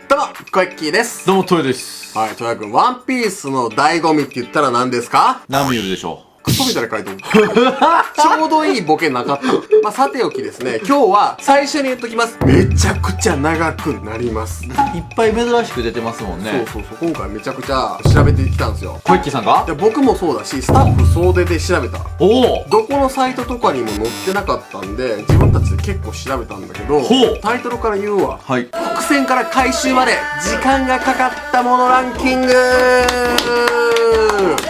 どうも、コエッキーです。どうも、トヨです。はい、トヨ君、ワンピースの醍醐味って言ったら何ですか？ナミュールでしょう。クソみたいな回答。ちょうどいいボケなかった。まあ、さておきですね、今日は最初に言っときます。めちゃくちゃ長くなります。いっぱい珍しく出てますもんね。そう、今回めちゃくちゃ調べてきたんですよ。コエッキーさんが？で僕もそうだし、スタッフ総出で調べた。おお。どこのサイトとかにも載ってなかったんで、自分たちで結構調べたんだけど、ほう。タイトルから言うわ。はい。伏線から回収まで時間がかかったものランキング。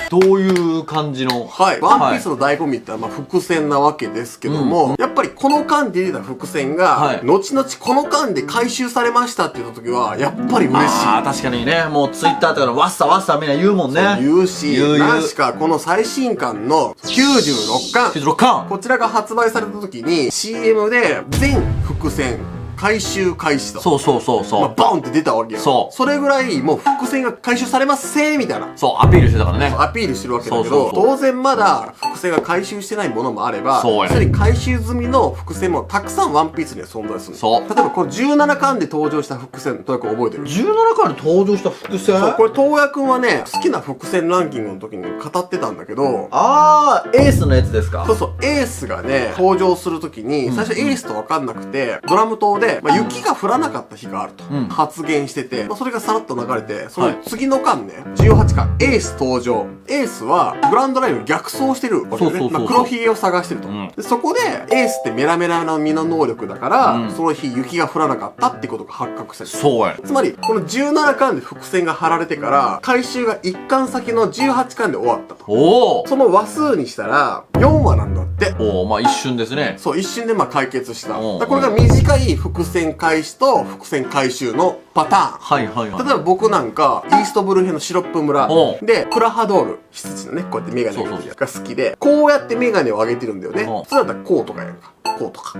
どういう感じの？はい。ワンピースの醍醐味ってまあ伏線なわけですけども、やっぱりこの間で出た伏線が、後々この間で回収されましたって言った時は、やっぱり嬉しい。ああ、確かにね、もうツイッターとかのわっさわっさみんな言うもんね。言うし、確かこの最新刊の96巻。96巻。こちらが発売された時に CM で全伏線回収開始と。そう。まあ、ボンって出たわけよ。それぐらいもう伏線が回収されますせーみたいな。そう、アピールしてたからね。アピールしてるわけだけど、当然まだ伏線が回収してないものもあれば、そうやね。すでに回収済みの伏線もたくさんワンピースには存在する。そう。例えばこの17巻で登場した伏線、どうやか覚えてる？17巻で登場した伏線？そう、これ東也くんはね、好きな伏線ランキングの時に語ってたんだけど、あー、エースのやつですか？そう、エースがね、登場する時に、最初エースと分かんなくて、ドラム島で、まあ、雪が降らなかった日があると、発言してて、まあ、それがさらっと流れて、その次の巻ね、18巻、エース登場。エースは、グランドラインを逆走してるわけね。まあ、黒ひげを探してると。でそこで、エースってメラメラの実の能力だから、その日雪が降らなかったってことが発覚したり。そうやね。つまり、この17巻で伏線が張られてから、回収が1巻先の18巻で終わったと。おお。その話数にしたら、4話なんだって。おお、まあ一瞬ですね。そう、一瞬でまあ解決した。これが短い伏線開始と伏線回収のパターン。例えば僕なんか、イーストブルー編のシロップ村で、クラハドール、羊のね、こうやってメガネが好きで、こうやってメガネを上げてるんだよね。それだったらこうとかやんか。こうとか。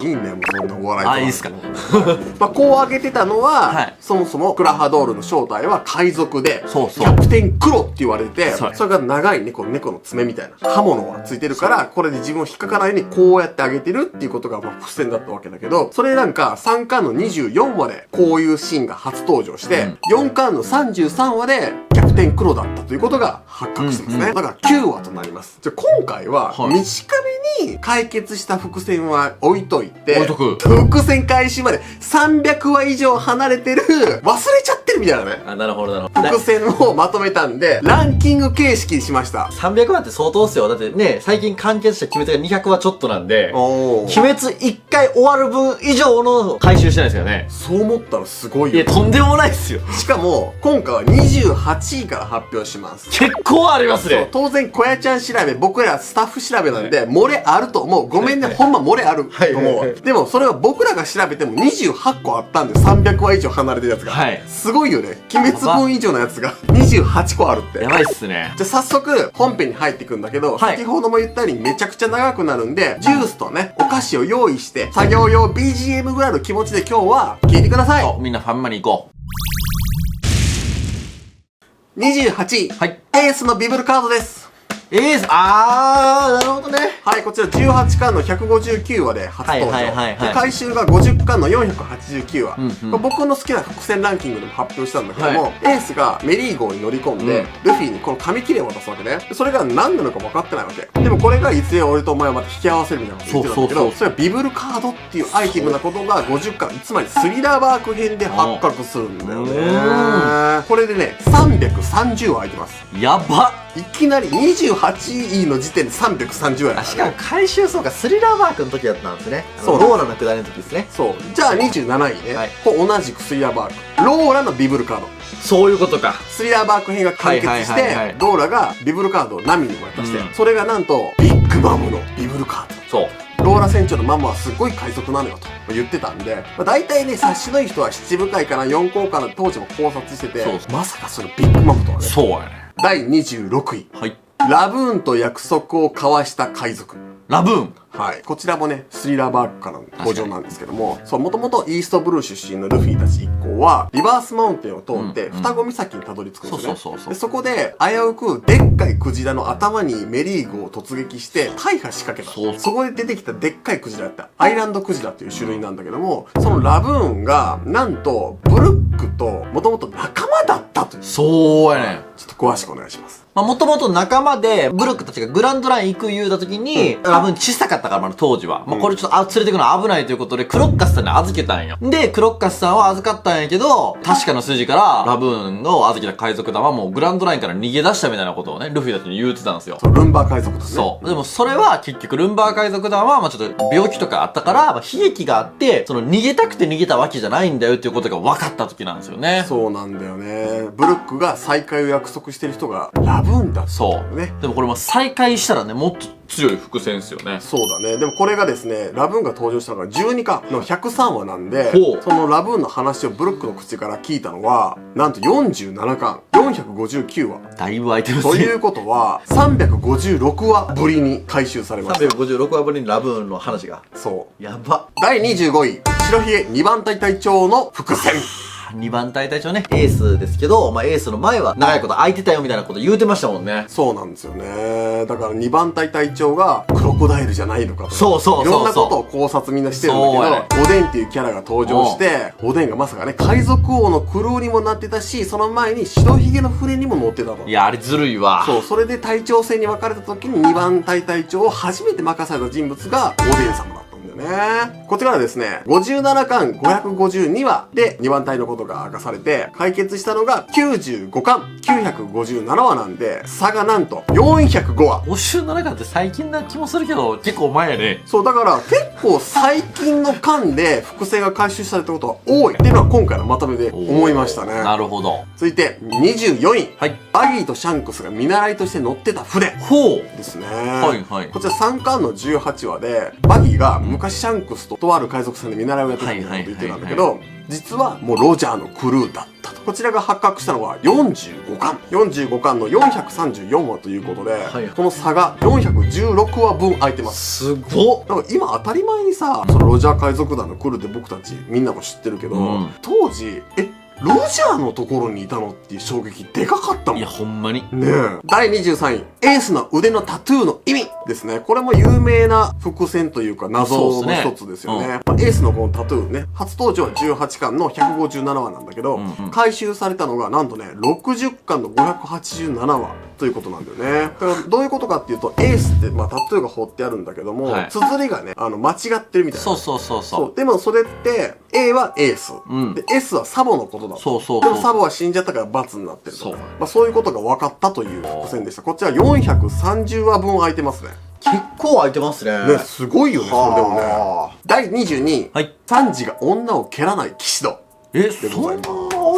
いいんだよ、もうそんなお笑いとか。いいっすか。まあ、こう上げてたのは、そもそもクラハドールの正体は海賊で、キャプテンクロって言われてて、それが長い猫の爪みたいな刃物がついてるから、これで自分を引っかからないようにこうやって上げてるっていうことがまあ伏線だったわけだけど、それなんか3巻の24話でこういうシーンが初登場して、4巻の33話でキャプテンクロだったということが発覚してますね。だから9話となります。じゃあ今回は、短めに解決した伏線は置いといて、伏線開始まで300話以上離れてる、忘れちゃってるみたいなね。なるほど。伏線をまとめたんで、ランキング形式にしました。300話って相当っすよ。だってね、最近完結した鬼滅が200話ちょっとなんで、鬼滅1回終わる分以上の回収してないですよね。そう思ったらすごいよ。いや、とんでもないっすよ。しかも、今回は28位から発表します。結構ありますね。そう、当然、小屋ちゃん調べ、僕らスタッフ調べなんで、漏れあると思う。ごめんね、ほんま漏れあると思うわ。でも、それは僕らが調べても28個あったんで、300話以上離れてるやつが。すごいよね。鬼滅分以上のやつが28個あるって。やばいっすね。じゃあ早速、本編に入っていくんだけど、先ほども言ったようにめちゃくちゃ長くなるんで、ジュースとね、お菓子を用意して、作業用 BGM ぐらいの気持ちで今日は聞いてください。みんなファンマに行こう。28位。エースのビブルカードです。エース、なるほどね。はい、こちら18巻の159話で初登場。で、回収が50巻の489話。僕の好きな伏線ランキングでも発表したんだけども、エースがメリー号に乗り込んで、ルフィにこの紙切れを渡すわけね。それが何なのか分かってないわけ。でもこれがいつで俺とお前をまた引き合わせるみたいなこと言ってたんだけど、それはビブルカードっていうアイテムなことが50巻、つまりスリラーバーク編で発覚するんだよね。これでね、330話空いてます。やばっ。いきなり28位の時点で330話やから、ね。しかも回収そうか、スリラーバークの時だったんですね。ローラの下りの時ですね。そう。じゃあ27位ね。これ同じくスリラーバーク。ローラのビブルカード。そういうことか。スリラーバーク編が完結して、ローラがビブルカードをナミに渡して、それがなんと、ビッグマムのビブルカード。そう。ローラ船長のママはすごい海賊なのよと言ってたんで、大体ね、察しのいい人は七部会かな、四校かな、当時も考察してて、まさかそれビッグマムとはね。そうやね。第26位。ラブーンと約束を交わした海賊。ラブーン。はい。こちらもね、スリラーバークからの登場なんですけども、そう、もともとイーストブルー出身のルフィたち一行は、リバースマウンテンを通って、双子岬にたどり着くんですよね。で、そこで、危うく、でっかいクジラの頭にメリーグを突撃して、大破仕掛けた。そこで出てきたでっかいクジラだった。アイランドクジラっていう種類なんだけども、そのラブーンが、なんと、ブルックと、もともと仲間だったという。そうやね。ちょっと詳しくお願いします。もともと仲間で、ブルックたちがグランドライン行く言うた時に、ラブーン小さかったから、まだ当時は。これちょっと連れてくの危ないということで、クロッカスさんに預けたんよ。で、クロッカスさんは預かったんやけど、確かの数字から、ラブーンを預けた海賊団はもうグランドラインから逃げ出したみたいなことをね、ルフィたちに言うてたんですよ。ルンバー海賊団ね。そう。でもそれは結局、ルンバー海賊団は、ちょっと病気とかあったから、悲劇があって、逃げたくて逃げたわけじゃないんだよっていうことが分かった時なんですよね。そうなんだよね。ブルックが再会を約束してる人が、ラブーンだった。そう。ね。でもこれも再会したらね、もっと強い伏線ですよね。そうだね。でもこれがですね、ラブーンが登場したのが12巻の103話なんで、そのラブーンの話をブルックの口から聞いたのは、なんと47巻、459話。だいぶ空いてますね。ということは、356話ぶりに回収されました。356話ぶりにラブーンの話が。そう。やば。第25位、白ひげ2番隊隊長の伏線。2番隊隊長ね、エースですけど、エースの前は長いこと空いてたよみたいなこと言うてましたもんね。そうなんですよね。だから2番隊隊長がクロコダイルじゃないのかとか。そう。いろんなことを考察みんなしてるんだけど、おでんっていうキャラが登場して、おでんがまさかね、海賊王のクルーにもなってたし、その前に白ひげの船にも乗ってたと。いや、あれずるいわ。そう、それで隊長戦に分かれた時に2番隊隊長を初めて任された人物がおでん様だった。ね、こちらはですね、57巻552話で2番隊のことが明かされて、解決したのが95巻957話なんで、差がなんと405話。57巻って最近な気もするけど、結構前やね。そう、だから結構最近の巻で伏線が回収されたことが多いっていうのは今回のまとめで思いましたね。なるほど。続いて24位。はい。バギーとシャンクスが見習いとして乗ってた船。ほう。ですね。はい。こちら3巻の18話で、バギーが昔シャンクスとある海賊さんで見習いをやってたみたいなこと言ってたんだけど、実はもうロジャーのクルーだったと。こちらが発覚したのは45巻の434話ということで、この差が416話分空いてます。すごっ。なんか今当たり前にさ、そのロジャー海賊団のクルーって僕たちみんなも知ってるけど、当時、ロジャーのところにいたのっていう衝撃でかかったもん。いや、ほんまに。ねえ。第23位。エースの腕のタトゥーの意味ですね。これも有名な伏線というか謎の一つですよね。エースのこのタトゥーね、初登場は18巻の157話なんだけど、回収されたのがなんとね、60巻の587話ということなんだよね。だからどういうことかっていうと、エースってタトゥーが彫ってあるんだけども、綴りがね、間違ってるみたいな。そう。でもそれって、A はエース。で、S はサボのことだ。でもサボは死んじゃったから罰になってると。そういうことが分かったという伏線でした。こちら430話分空いてますね。結構空いてますね。ね、すごいよね、それでもね。第22位。サンジが女を蹴らない騎士道。そんな空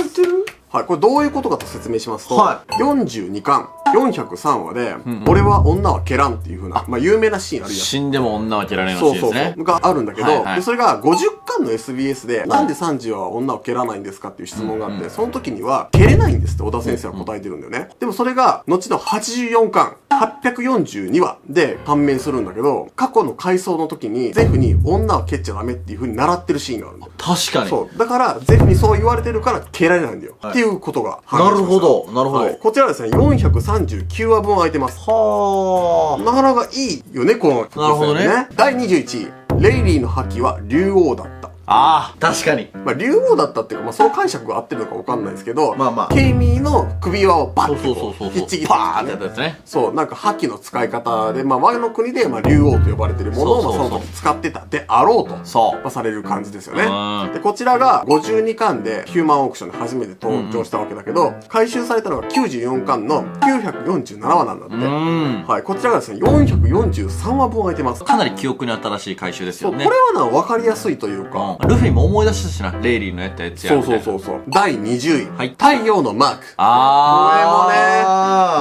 いてる？はい、これどういうことかと説明しますと、42巻403話で、俺は女は蹴らんっていう風な、有名なシーンあるやん。死んでも女は蹴られないのシーンですね。そうがあるんだけど、でそれが50巻の SBS で、なんでサンジは女を蹴らないんですかっていう質問があって、その時には、蹴れないんですって小田先生は答えてるんだよね。でもそれが、後の84巻、842話で判明するんだけど、過去の回想の時に、ゼフに女は蹴っちゃダメっていう風に習ってるシーンがあるんだよ。確かに。そう。だから、ゼフにそう言われてるから蹴られないんだよ。っていうことが判明しました。なるほど。こちらはですね、439話分空いてます。なかなかいいよね、この。なるほどね。第21位。レイリーの覇気は竜王だった。ああ、確かに。竜王だったっていうか、その解釈が合ってるのか分かんないですけど、ケイミーの首輪をバッとひっちぎって、パーンってやったやつね。そう、なんか覇気の使い方で、我の国で竜王と呼ばれてるものをその時使ってたであろうとされる感じですよね。で、こちらが52巻でヒューマンオークションで初めて登場したわけだけど、回収されたのが94巻の947話なんだって。はい、こちらがですね、443話分空いてます。かなり記憶に新しい回収ですよね。これは分かりやすいというか、ルフィも思い出したしな、レイリーのやったやつや。そう。第20位。太陽のマーク。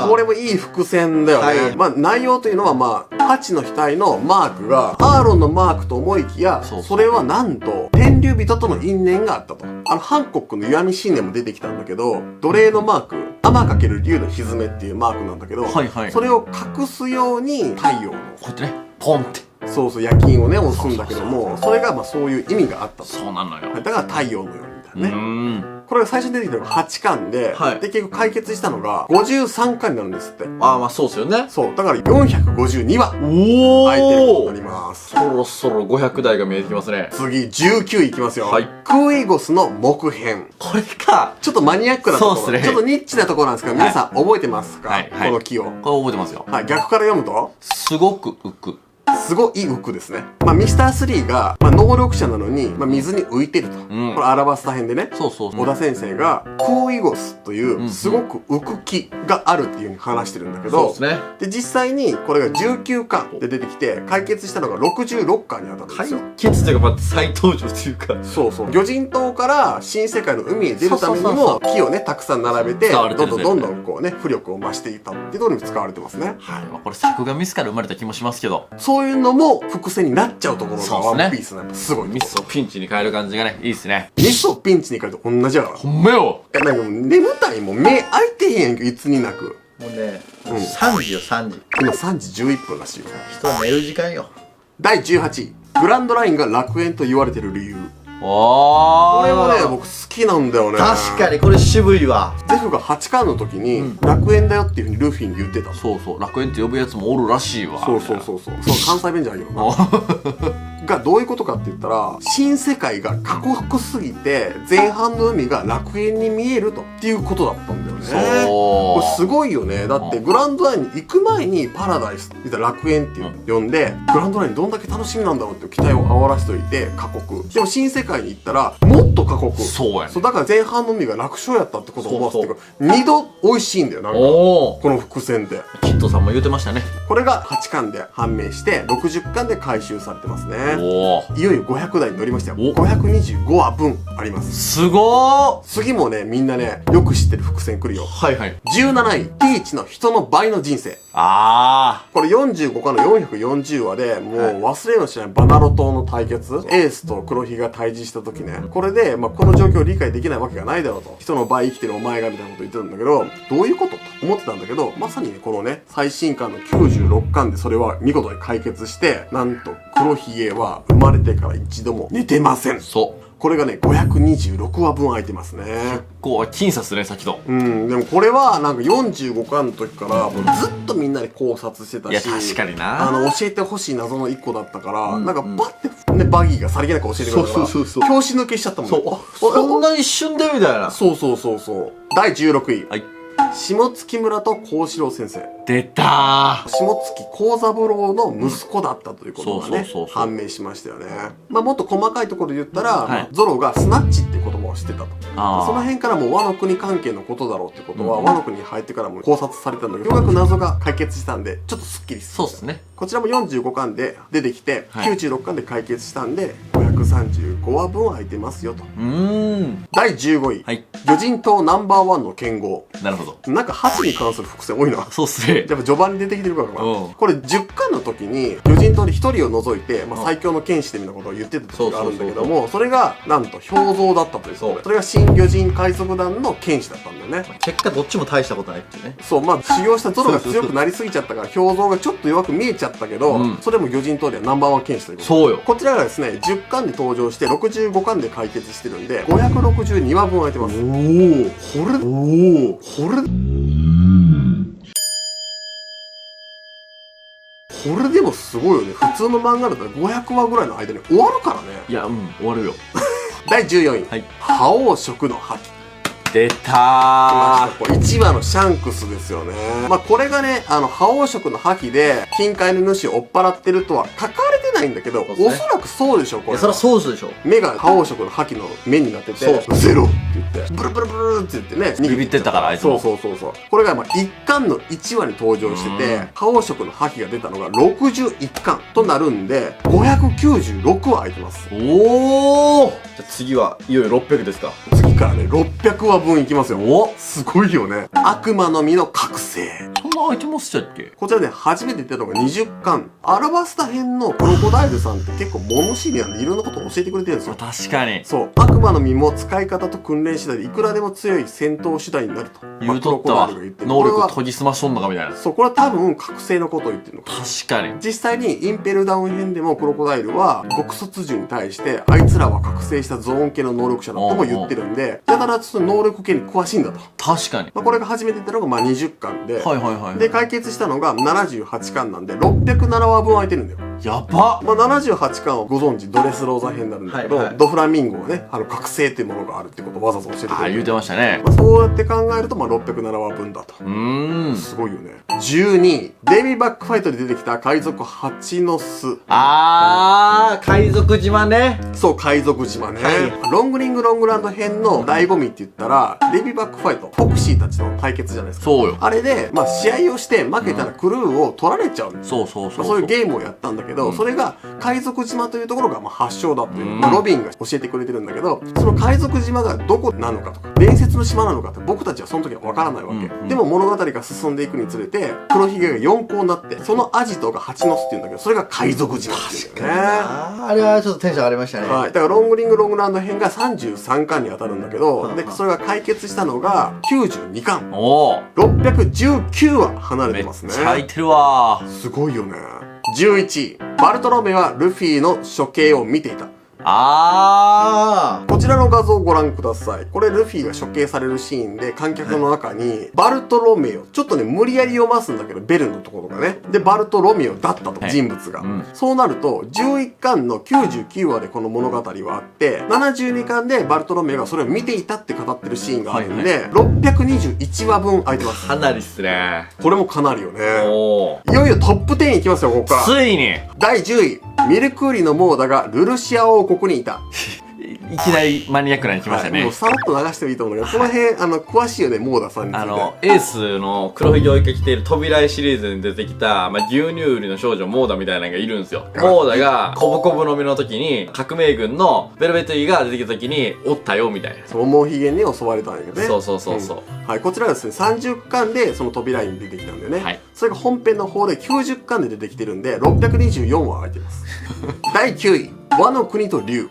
これもいい伏線だよね。内容というのはハチの額のマークが、アーロンのマークと思いきや、それはなんと、天竜人との因縁があったと。ハンコックの湯あみシーンでも出てきたんだけど、奴隷のマーク、天×竜のひずめっていうマークなんだけど、それを隠すように太陽の、こうやってね、ポンって。そうそう、夜勤をね、押すんだけども、それがまあそういう意味があったと。そうなのよ。だから太陽のようにみたいなね。これが最初に出てきたのが8巻で、で、結局解決したのが53巻になるんですって。ああ、まあそうですよね。そう。だから452話。空いてることになります。そろそろ500台が見えてきますね。次、19いきますよ。はい。クイゴスの木片。これか。ちょっとマニアックなところ。そうですね。ちょっとニッチなところなんですけど、皆さん覚えてますか？この木を。これ覚えてますよ。はい。逆から読むとすごく浮く。すごい浮くですね。まあ、ミスター3が、まあ、能力者なのに、まあ、水に浮いてると。これ、アラバスタ編でね。小田先生が、クイゴスという、すごく浮く木があるっていう風に話してるんだけど、で、実際に、これが19巻で出てきて、解決したのが66巻に当たるんですよ。解決というか、再登場というか。そうそう。魚人島から新世界の海へ出るためにも、木をね、たくさん並べて、どんどんこうね、浮力を増していったっていうところに使われてますね。はい。まあ、これ、作画ミスから生まれた気もしますけど。そういうのも伏線になっちゃうところがワンピースなんで、すごい。ミスをピンチに変える感じがね、いいっすね。ミスをピンチに変えると同じやから。ほんまよ。なんかもう眠たいもん。目開いてへんやんけど、いつになく。もうね、3時よ、3時。今3時11分らしいよ。人は寝る時間よ。第18位。グランドラインが楽園と言われてる理由。これもね、僕好きなんだよね。確かにこれ渋いわ。ゼフが8巻の時に、楽園だよっていうふうにルフィに言ってた。そうそう、楽園って呼ぶやつもおるらしいわ。そう。その関西弁じゃないけどな。がどういうことかって言ったら、新世界が過酷すぎて、前半の海が楽園に見えるとっていうことだったんだよね。これすごいよね。だってグランドラインに行く前にパラダイスって楽園って呼んで、グランドラインどんだけ楽しみなんだろうっていう期待を煽らせておいて過酷。でも新世界に行ったらもっと過酷。そうやね。だから前半の海が楽勝やったってことを思わせてくる。2度美味しいんだよ、なんか。この伏線で。キッドさんも言うてましたね。これが8巻で判明して、60巻で回収されてますね。いよいよ500台に乗りましたよ。525話分あります。すごー。次もね、みんなね、よく知ってる伏線来るよ。はいはい。17位、ピーチの人の倍の人生。これ45巻の440話で、もう忘れもしないバナロ島の対決、エースと黒ひが対峙した時ね、これで、まあ、この状況を理解できないわけがないだろうと。人の倍生きてるお前がみたいなこと言ってたんだけど、どういうことと思ってたんだけど、まさにね、このね、最新巻の96巻でそれは見事に解決して、なんと黒ひげは生まれてから一度も寝てません。これがね、526話分空いてますね。結構僅差っすね、先と。でもこれはなんか45巻の時からもうずっとみんなで考察してたし、いや、確かにな。教えてほしい謎の1個だったから、なんかパッてね、バギーがさりげなく教えてくれたから、拍子抜けしちゃったもんね。そんな一瞬でみたいな。そう。第16位。下月村と幸四郎先生。出たー。下月幸三郎の息子だったということがね、判明しましたよね。まあもっと細かいところで言ったら、ゾロがスナッチって言葉を知ってたと。その辺からもう和の国関係のことだろうってことは、和の国に入ってからも考察されたんだけど、ようやく謎が解決したんで、ちょっとスッキリする。そうですね。こちらも45巻で出てきて、96巻で解決したんで、535話分空いてますよと。第15位。魚人島ナンバーワンの剣豪。なるほど。なんか8に関する伏線多いな。そうっすね。やっぱ序盤に出てきてるからかな。これ10巻の時に魚人島で1人を除いて、まあ、最強の剣士でみたいなことを言ってた時があるんだけども、それがなんと氷像だったということで、それが新魚人海賊団の剣士だったんだよね。結果どっちも大したことないっていうね。そう、まあ修行したゾロが強くなりすぎちゃったから氷像がちょっと弱く見えちゃったけど、それも魚人島ではナンバーワン剣士ということで。そうよ。こちらがですね、10巻で登場して65巻で解決してるんで、562話分空いてます。これでもすごいよね。普通の漫画だったら500話ぐらいの間に終わるからね。いや、終わるよ。第14位。覇王色の覇気。出たー。1話のシャンクスですよね。まあこれがね、覇王色の覇気で、金塊の主を追っ払ってるとは書かれてないんだけど、おそらくそうでしょ、これ。そりゃそうでしょ。目が覇王色の覇気の目になってて、ゼロって言って、ブルブルブルって言ってね、ビビってたから、あいつも。そう。これがまあ1巻の1話に登場してて、覇王色の覇気が出たのが61巻となるんで、596話空いてます。じゃあ次はいよいよ600ですか。次からね、600話分いきますよ。すごいよね。悪魔の実の覚醒。開いてましたっけ？こちらね、初めて出たのが20巻。アラバスタ編のクロコダイルさんって結構物知りなんでいろんなことを教えてくれてるんですよ。確かに。そう。悪魔の実も使い方と訓練次第でいくらでも強い戦闘手段になると。言うとったわ。クロコダイルが言ってる。能力研ぎ澄ましとんのかみたいな。そう、これは多分覚醒のことを言ってるのか。確かに。実際にインペルダウン編でもクロコダイルは極卒獣に対してあいつらは覚醒したゾーン系の能力者だとも言ってるんで、やたらちょっと能力系に詳しいんだと。確かに。これが初めて言ったのが20巻で、はいはいはい。で、解決したのが78巻なんで、607話分空いてるんだよ。やばっ。78巻をご存知、ドレスローザ編になるんだけど、はいはいドフラミンゴはね、覚醒っていうものがあるってことをわざわざ教えてくれる。言うてましたね。そうやって考えると、607話分だと。すごいよね。12、デビーバックファイトで出てきた海賊蜂の巣。海賊島ね。そう、海賊島ね。ロングリングロングランド編の醍醐味って言ったら、デビーバックファイト、フォクシーたちの対決じゃないですか。そうよ。あれで、試合をして負けたらクルーを取られちゃう。そうそうそう。そういうゲームをやったんだけど、それが海賊島というところが発祥だっていう、ロビンが教えてくれてるんだけど、その海賊島がどこなのかとか、伝説の島なのかって僕たちはその時は分からないわけ。でも物語が進んでいくにつれて、黒ひげが4校になって、そのアジトが蜂の巣っていうんだけど、それが海賊島っていうんだよね。あれはちょっとテンション上がりましたね。はい。だからロングリングロングランド編が33巻に当たるんだけど、で、それが解決したのが92巻。619話離れてますね。めっちゃ空いてるわ。すごいよね。11、バルトロメはルフィの処刑を見ていた。こちらの画像をご覧ください。これルフィが処刑されるシーンで観客の中にバルトロメオ、ちょっとね無理やり読ますんだけどベルのところがね。で、バルトロメオだったと、人物が。そうなると11巻の99話でこの物語はあって、72巻でバルトロメオがそれを見ていたって語ってるシーンがあるんで、621話分空いてます。かなりっすね。これもかなりよね。いよいよトップ10いきますよ、ここから。ついに第10位、ミルクーリのモーダがルルシア王国にいた。いきなりマニアックなに来ましたね。もうさらっと流してもいいと思うんだけど、この辺、詳しいよね、モーダさんについて。エースの黒ひげを追いかけている扉絵シリーズに出てきた、牛乳売りの少女モーダみたいなのがいるんですよ。モーダが、コブコブ飲みの時に、革命軍のベルベットイが出てきた時に、おったよ、みたいな。そう、モヒゲに襲われたんやけどね。そうそうそうそう。はい、こちらはですね、30巻でその扉絵に出てきたんだよね。はい。それが本編の方で90巻で出てきてるんで、624話空いてます。第9位、和の国と竜。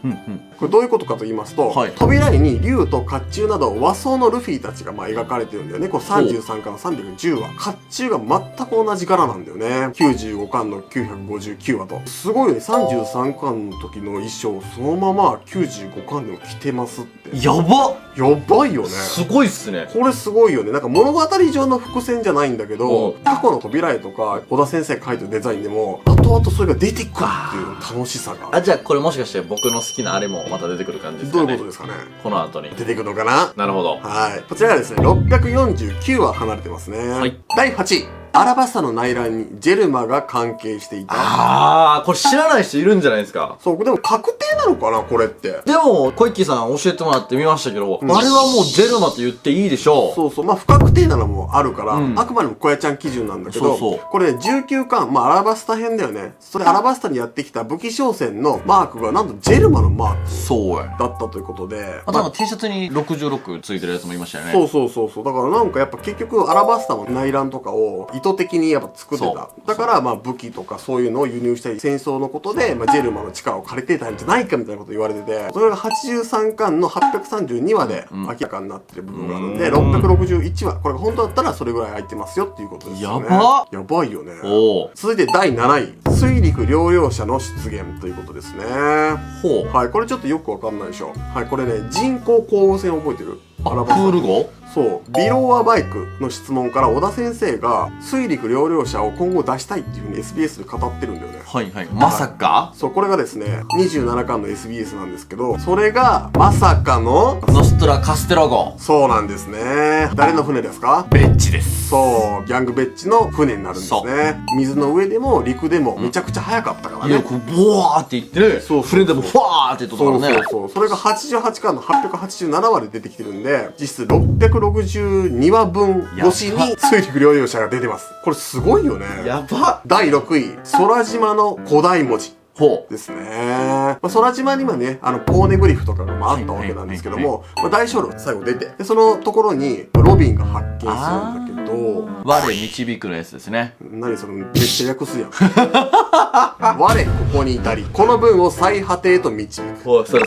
これどういうことかと言いますと、扉絵に竜と甲冑など和装のルフィたちが描かれてるんだよね。これ33巻の310話。甲冑が全く同じ柄なんだよね。95巻の959話と。すごいよね。33巻の時の衣装、そのまま95巻でも着てますって。やばいよね。すごいっすね。これすごいよね。なんか物語上の伏線じゃないんだけど、過去の扉絵とか、小田先生が描いてるデザインでも、後々それが出てくるっていう楽しさが。じゃあこれもしかして僕の好きなあれもまた出てくる感じですかね。どういうことですかね。この後に。出てくるのかな。なるほど。はい。こちらがですね、649話離れてますね。はい。第8位。アラバスタの内乱にジェルマが関係していた。これ知らない人いるんじゃないですか。そう、でも確定なのかな、これって。でも、小池さん教えてもらってみましたけど、あれはもうジェルマと言っていいでしょう。そうそう。不確定なのもあるから、あくまでも小屋ちゃん基準なんだけど、これね、19巻、アラバスタ編だよね。それアラバスタにやってきた武器商船のマークがなんとジェルマのマークだったということで。T シャツに66ついてるやつもいましたよね。そう。だからなんかやっぱ結局アラバスタの内乱とかを意図的にやっぱ作ってた。だから武器とかそういうのを輸入したり、戦争のことでジェルマの力を借りてたんじゃないかみたいなこと言われてて、それが83巻の832話で明らかになってる部分があるんで、661話。これが本当だったらそれぐらい空いてますよっていうことですよね。やばいよね。続いて第7位。水陸両用車の出現ということですね。はい、これちょっとよくわかんないでしょ。はい、これね、人工降雨船覚えてる？プール号？そう。ビローアバイクの質問から小田先生が水陸両用車を今後出したいっていうふうに SBS で語ってるんだよね。はいはい。まさか？そう、これがですね、27巻の SBS なんですけど、それがまさかのノストラ・カステラ号。そうなんですね。誰の船ですか？ベッチです。そう、ギャングベッチの船になるんですね。水の上でも陸でもめちゃくちゃ速かったからね。いや、こうボワーって言ってね。そう、船でもフワーって言ったからね。そう。それが88巻の887話で出てきてるんで、実質662話分越しに水陸両用車が出てます。これすごいよね。やば。第6位、空島の古代文字。ですね。空島にはね、ポーネグリフとかがあったわけなんですけども、大聖楼最後出て、で、そのところにロビンが発見するんだけと、我導くのやつですね。何それ、めっちゃ訳すやん。我ここに至り、この文を最果てへと導く。おい、それ。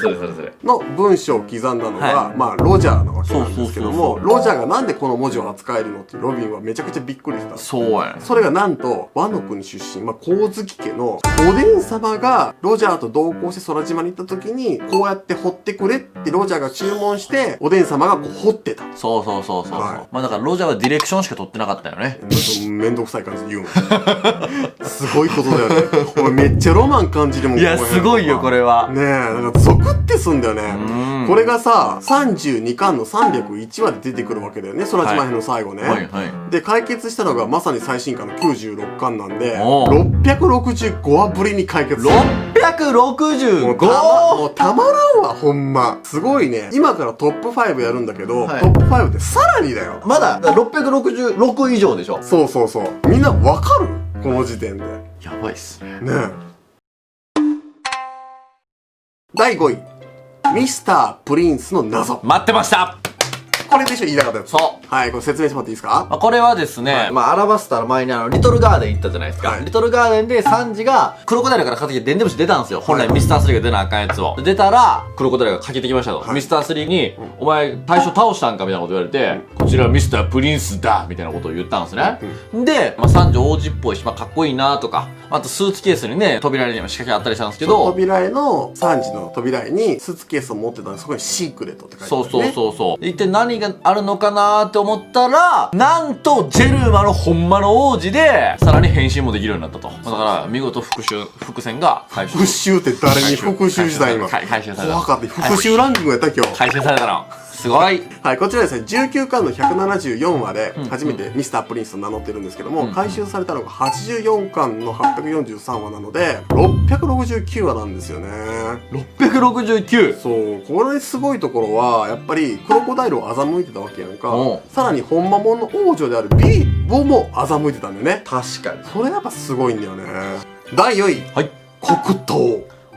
の文章を刻んだのが、まあ、ロジャーなわけなんですけども、ロジャーがなんでこの文字を扱えるのってロビンはめちゃくちゃびっくりした。そうやね。それがなんと、ワノ国出身、まあ、光月家のおでん様がロジャーと同行して空島に行った時に、こうやって掘ってくれってロジャーが注文して、おでん様がこう掘ってた。そう。はいまあだからロジャーはディレクションしか取ってなかったよね。めんどくさい感じで言うの。すごいことだよね。お前めっちゃロマン感じるもん。いや、すごいよ、これは。ねえ、なんかゾクってすんだよね。これがさ、32巻の301話で出てくるわけだよね、空島編の最後ね。はい。で、解決したのがまさに最新巻の96巻なんで、665話ぶりに解決した。665! もうたまらんわ、ほんま。すごいね。今からトップ5やるんだけど、はいトップ5でさらにだよ。まだ666以上でしょ。そう。みんなわかる？この時点で。やばいっすね。ねえ。第5位。ミスター・プリンスの謎。待ってました。これでしょ、言いたかったやつ。そう。はい、これ説明してもらっていいですか？まあ、これはですね、まあ、アラバスタの前にリトルガーデン行ったじゃないですか。はいリトルガーデンでサンジが、クロコダイルからかけてデンデムシ出たんですよ。本来ミスター3が出なあかんやつを。出たら、クロコダイルがかけてきましたと。はいミスター3に、お前、大将倒したんかみたいなこと言われて、こちらはミスタープリンスだみたいなことを言ったんですね。で、まあ、サンジ王子っぽいし、まあ、かっこいいなとか、あとスーツケースにね、扉に仕掛けあったりしたんですけど、扉絵の、3時の扉絵にスーツケースを持ってたんで、そこにシークレットって書いてある、ね。そう。一体何があるのかなーって思ったら、なんと、ジェルマのほんまの王子で、さらに変身もできるようになったと。だから、見事伏線が回収。復讐って誰に復讐した今。回収された。怖かった。復讐ランキングやった今日。回収されたの。すごい。はい、こちらですね、19巻の174話で初めてミスタープリンスと名乗ってるんですけども、回収されたのが84巻の843話なので、669話なんですよね。669! そう、これすごいところは、やっぱりクロコダイルを欺いてたわけやんか。さらに本間もんの王女であるビーをも欺いてたんだよね。確かに。それやっぱすごいんだよね。第4位。はい。黒刀。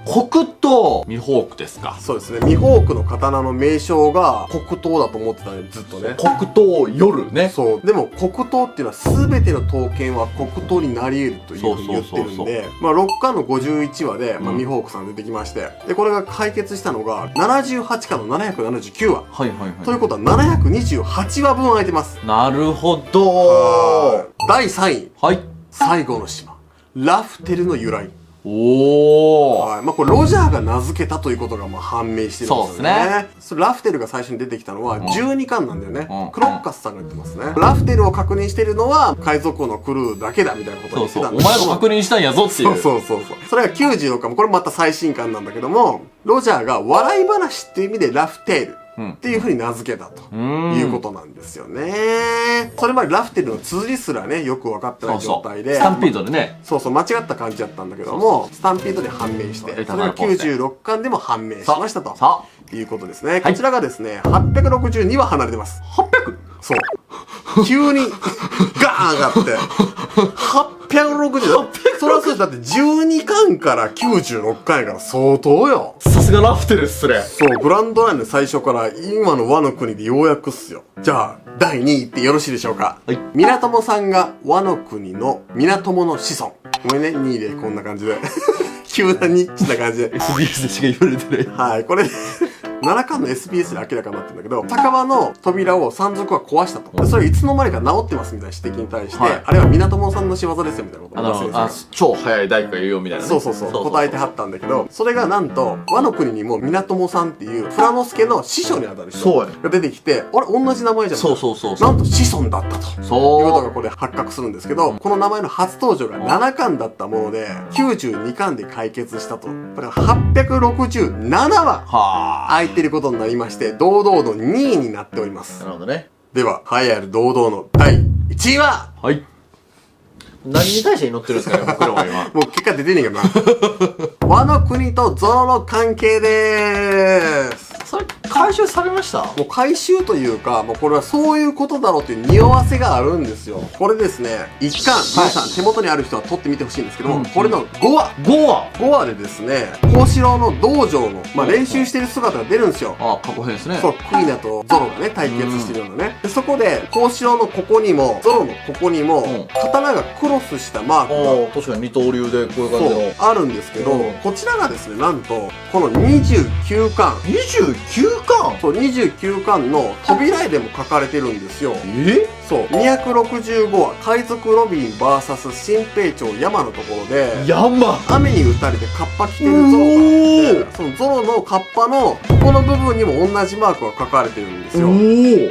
黒刀ミホークですか。そうですね。ミホークの刀の名称が黒刀だと思ってたね、ずっとね。黒刀夜ね。そう。でも黒刀っていうのは全ての刀剣は黒刀になり得るというふうに言ってるんで、まあ6巻の51話で、まあミホークさん出てきまして、で、これが解決したのが78巻の779話。はい。ということは728話分空いてます。なるほど。第3位。はい。最後の島。ラフテルの由来。おー。はい。まあこれロジャーが名付けたということがまあ判明してるんですよね。そうですね。ラフテルが最初に出てきたのは12巻なんだよね。うんクロッカスさんが言ってますね。ラフテルを確認してるのは海賊王のクルーだけだみたいなことを言ってたんおですけど前が確認したんやぞっていう。そう。それが96巻も、これまた最新巻なんだけども、ロジャーが笑い話っていう意味でラフテール。っていう風に名付けたということなんですよね。それまでラフテルの綴りすらね、よく分かってない状態で。スタンピードでね。そう、間違った感じだったんだけども、スタンピードで判明して、それが96巻でも判明しましたと。いうことですね。こちらがですね、862は離れてます。800? そう。急に、ガーン上がって、860。それはそうだって12巻から96巻やから相当よ。さすがラフテルっすね。そう、グランドラインの最初から今の和の国でようやくっすよ。じゃあ、第2位ってよろしいでしょうか。はい。港友さんが和の国の港友の子孫。ごめんね、2位でこんな感じで。急なニッチな感じで。SBS でしか言われてない。はい、これ、7巻の SBS で明らかになってるんだけど、酒場の扉を山賊は壊したと。でそれいつの間にか治ってますみたいな指摘に対して、あれは港友さんの仕業ですよみたいなことを超早い大工が言うよみたいなね。そう答えてはったんだけど、それがなんと、和の国にも港友さんっていう、フラノスケの師匠にあたる人が出てきて、あれ同じ名前じゃん。そう。なんと子孫だったと。そう。いうことがこれ発覚するんですけど、この名前の初登場が7巻だったもので、92巻で解決したと。だから867話空いてることになりまして、堂々の2位になっております。なるほどね。では、栄えある堂々の第1位は、はい。何に対して祈ってるんですかね、僕らは今。もう結果出てんねんけどな。ワノ国とゾロの関係でーす。それ、回収されました？もう回収というか、もうこれはそういうことだろうという匂わせがあるんですよ。これですね、一巻、皆さん手元にある人は取ってみてほしいんですけど、これの5話。5話でですね、幸四郎の道場の、練習してる姿が出るんですよ。あ、過去編ですね。そう、クイナとゾロがね、対決してるようなね。で、そこで、幸四郎のここにも、ゾロのここにも、刀がクロスしたマークが、確かに二刀流でこういう感じの。あるんですけど、こちらがですね、なんと、この29巻。29巻？そう、29巻の扉絵でも書かれてるんですよ。そう、265話、海賊ロビン VS 新兵長山のところで、雨に打たれてカッパ着てるゾロがあって、そのゾロのカッパのここの部分にも同じマークが書かれてるんですよ。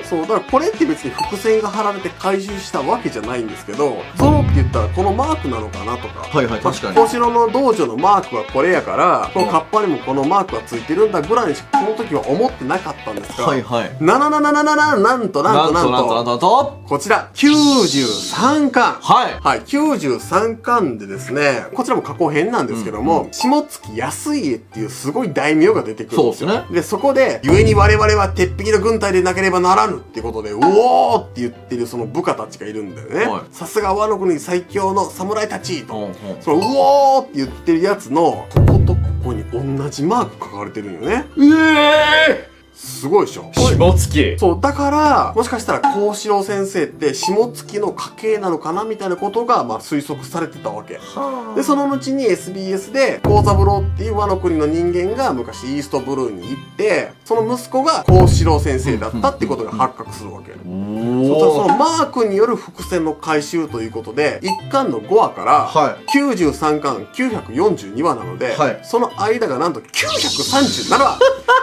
そう、だからこれって別に伏線が貼られて回収したわけじゃないんですけど、ゾロって言ったらこのマークなのかなとか。はいはい、確かに。幸四郎の道場のマークはこれやから、このカッパにもこのマークがついてるんだぐらいにしかこの時は思ってなかったんですが、なんと、こちら、93巻。はい、93巻でですね、こちらも過去編なんですけども、下月安家っていうすごい大名が出てくるんですよ。で、そこで、故に我々は鉄壁の軍隊でなければならぬっていうことで、うおーって言ってるその部下たちがいるんだよね。さすがワノ国最強の侍たちと。その、うおーって言ってるやつの、こことここに同じマーク書かれてるんよね。すごいでしょ。下月。そう、だから、もしかしたら幸四郎先生って下月の家系なのかなみたいなことが、推測されてたわけ。で、その後に SBS で、幸三郎っていうワノ国の人間が昔イーストブルーに行って、その息子が幸四郎先生だったってことが発覚するわけ。そのマークによる伏線の回収ということで、1巻の5話から93巻942話なので、その間がなんと937話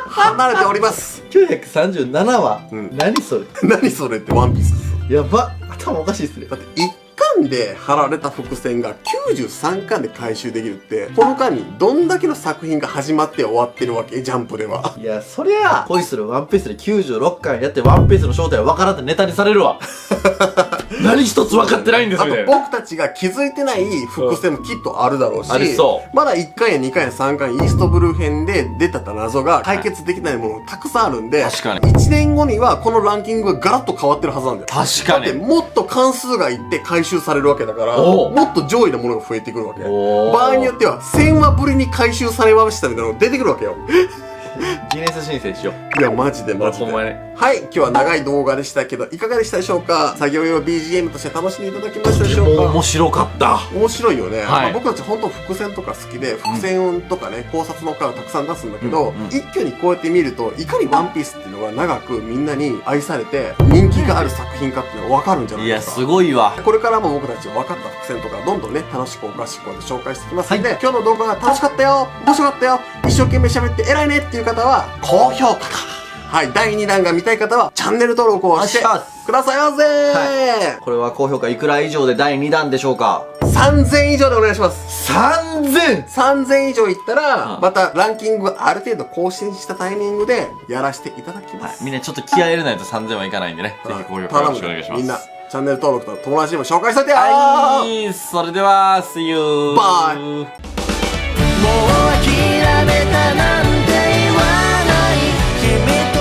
離れております。937話、何それ何それってワンピースです。やば、頭おかしいっすね。だって1巻で貼られた伏線が93巻で回収できるって、この間にどんだけの作品が始まって終わってるわけ、ジャンプでは。いや、そりゃ恋するワンピースで96巻やってワンピースの正体は分からんってネタにされるわ。何一つ分かってないんですよ。あと僕たちが気づいてない伏線もきっとあるだろうし、まだ1巻や2巻や3巻イーストブルー編で出た謎が解決できないものたくさんあるんで、確かに1年後にはこのランキングがガラッと変わってるはずなんだよ。確かに。だってもっと関数がいって回収されるわけだから、もっと上位なものが増えてくるわけ。場合によっては1000話ぶりに回収されましたみたいなのが出てくるわけよ。ギネス申請しよう。いや、マジで。はい、今日は長い動画でしたけど、いかがでしたでしょうか？作業用 BGM として楽しんでいただきましたでしょうか？面白かった。面白いよね。僕たち本当伏線とか好きで、伏線とかね、考察の回をたくさん出すんだけど、一挙にこうやって見ると、いかにワンピースっていうのが長くみんなに愛されて、人気がある作品かっていうのがわかるんじゃないですか。いや、すごいわ。これからも僕たち分かった伏線とか、どんどんね、楽しくおかしくこうやって紹介していきますので、今日の動画が楽しかったよ、面白かったよ、一生懸命喋って偉いねっていう方は、高評価。はい、第2弾が見たい方は、チャンネル登録をしてくださいませ。これは高評価いくら以上で第2弾でしょうか？3000以上でお願いします。3000 以上いったら、またランキングある程度更新したタイミングでやらせていただきます。みんなちょっと気合い入れないと3000はいかないんでね。ぜひ高評価よろしくお願いします。みんな、チャンネル登録と友達にも紹介しといてよ。それでは、See you! バイ。もう諦めたなんて言わない君と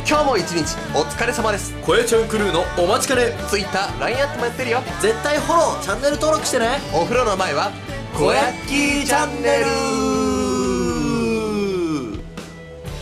今日も一日お疲れ様です。こやちゃんクルーのお待ちかね。 Twitter、LINE アットもやってるよ。絶対フォロー、チャンネル登録してね。お風呂の前は、こやっきーチャンネル。